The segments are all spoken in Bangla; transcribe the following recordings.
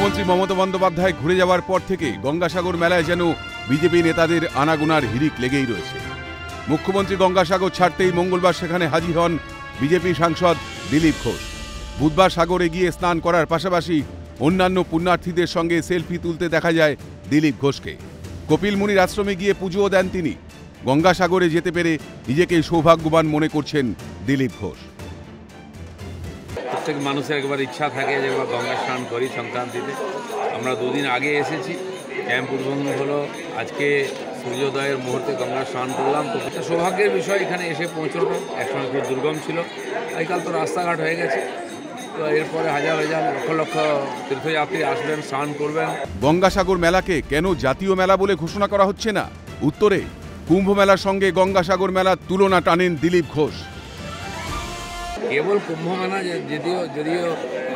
মুখ্যমন্ত্রী মমতা বন্দ্যোপাধ্যায় ঘুরে যাওয়ার পর থেকে গঙ্গাসাগর মেলায় যেন বিজেপি নেতাদের আনাগোনার হিড়িক লেগেই রয়েছে। মুখ্যমন্ত্রী গঙ্গাসাগর ছাড়তেই মঙ্গলবার সেখানে হাজির হন বিজেপি সাংসদ দিলীপ ঘোষ। বুধবার সাগরে গিয়ে স্নান করার পাশাপাশি অন্যান্য পুণ্যার্থীদের সঙ্গে সেলফি তুলতে দেখা যায় দিলীপ ঘোষকে। কপিল মুনির আশ্রমে গিয়ে পুজোও দেন তিনি। গঙ্গাসাগরে যেতে পেরে নিজেকে সৌভাগ্যবান মনে করছেন দিলীপ ঘোষ। প্রত্যেক মানুষের একবার ইচ্ছা থাকে যে গঙ্গা স্নান করি সংক্রান্তিতে। আমরা দুদিন আগে এসেছি, ক্যাম্প উদ্বোধন হলো, আজকে সূর্যোদয়ের মুহূর্তে গঙ্গা স্নান করলাম। তো একটা সৌভাগ্যের বিষয় এখানে এসে পৌঁছানো। একসময় খুব দুর্গম ছিল, আজকাল তো রাস্তাঘাট হয়ে গেছে। তো এরপরে হাজার হাজার লক্ষ লক্ষ তীর্থযাত্রী আসবেন, স্নান করবেন। গঙ্গাসাগর মেলাকে কেন জাতীয় মেলা বলে ঘোষণা করা হচ্ছে না? উত্তরে কুম্ভ মেলার সঙ্গে গঙ্গাসাগর মেলার তুলনা টানেন দিলীপ ঘোষ। কেবল কুম্ভ মেলা যদিও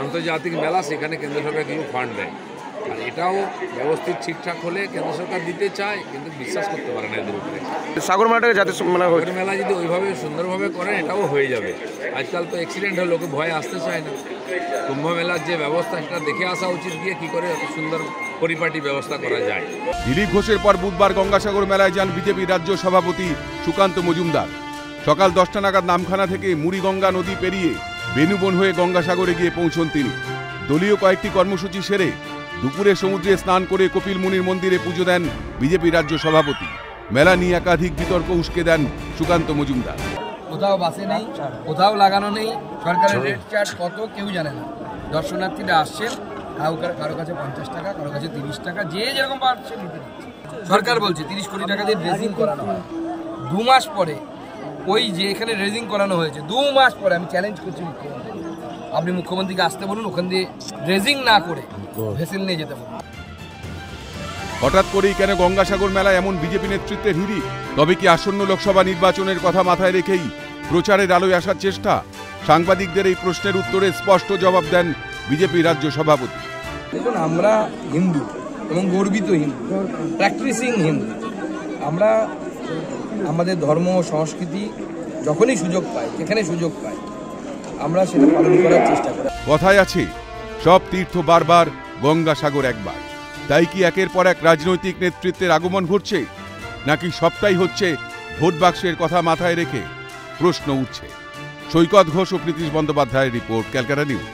আন্তর্জাতিক মেলা, সেখানে কেন্দ্র সরকার কিছু ফান্ড দেয়, আর এটাও ব্যবস্থিত ঠিকঠাক হলে কেন্দ্র সরকার দিতে চায়, কিন্তু বিশ্বাস করতে পারে না এদের উপরে। সাগর মেলাটাকে জাতীয় মেলা যদি ওইভাবে সুন্দরভাবে করেন এটাও হয়ে যাবে। আজকাল তো অ্যাক্সিডেন্ট হলে লোকে ভয়ে আসতে চায় না। কুম্ভ মেলার যে ব্যবস্থা সেটা দেখে আসা উচিত, গিয়ে কী করে এত সুন্দর পরিপাটি ব্যবস্থা করা যায়। দিলীপ ঘোষের পর বুধবার গঙ্গাসাগর মেলায় যান বিজেপি রাজ্য সভাপতি সুকান্ত মজুমদার। সকাল 10টা নাগাদ নামখানা থেকে মুড়িগঙ্গা নদী পেরিয়ে বেনুবন হয়ে গঙ্গাসাগরে গিয়ে পৌঁছন তিনি। দলীয় কয়েকটি কর্মসূচি সেরে দুপুরে সমুদ্রে স্নান করে কপিল মুনির মন্দিরে পুজো দেন বিজেপি রাজ্য সভাপতি। মেলা নিয়ে একাধিক বিতর্ক উস্কে দেন সুকান্ত মজুমদার। কোথাও বাসে নেই, কোথাও লাগানো নেই, সরকারের রেট চার্জ কত কেউ জানে না। দর্শনার্থীরা আসছেন, কারো কাছে 50 টাকা, কারো কাছে 30 টাকা, যে যেরকম পারছে নিতে দিচ্ছে। সরকার বলছে 30 কোটি টাকা দিয়ে ড্রেজিং করানো হয়। 2 মাস পরে ওই যে এখানে ড্রেজিং করানো হয়েছে, 2 মাস পরে আমি চ্যালেঞ্জ করছি মুখ্যমন্ত্রী, আপনি মুখ্যমন্ত্রীকে আসতে বলুন, ওখান দিয়ে ড্রেজিং না করে ভেসেল নিয়ে যেতে বলুন। হঠাৎ করেই কেন গঙ্গাসাগর মেলায় এমন বিজেপি নেতৃত্বের হিড়িক? তবে কি আসন্ন লোকসভা নির্বাচনের কথা মাথায় রেখেই প্রচারের আলোয় আসার চেষ্টা? সাংবাদিকদের এই প্রশ্নের উত্তরে স্পষ্ট জবাব দেন বিজেপি রাজ্য সভাপতি। দেখুন, আমরা হিন্দু এবং গর্বিত হিন্দু, প্র্যাকটিসিং হিন্দু। আমরা আমাদের ধর্ম সংস্কৃতি যখনই সুযোগ পাই, যেখানে সুযোগ পাই, আমরা সেটা পালন করার চেষ্টা করি। কথায় আছে, সব তীর্থ বারবার, গঙ্গাসাগর একবার। তাই কি একের পর এক রাজনৈতিক নেতৃত্বের আগমন ঘটছে, নাকি সবটাই হচ্ছে ভোট বাক্সের কথা মাথায় রেখে? প্রশ্ন উঠছে। সৈকত ঘোষ ও প্রীতিশ বন্দ্যোপাধ্যায়ের রিপোর্ট, ক্যালকাটা নিউজ।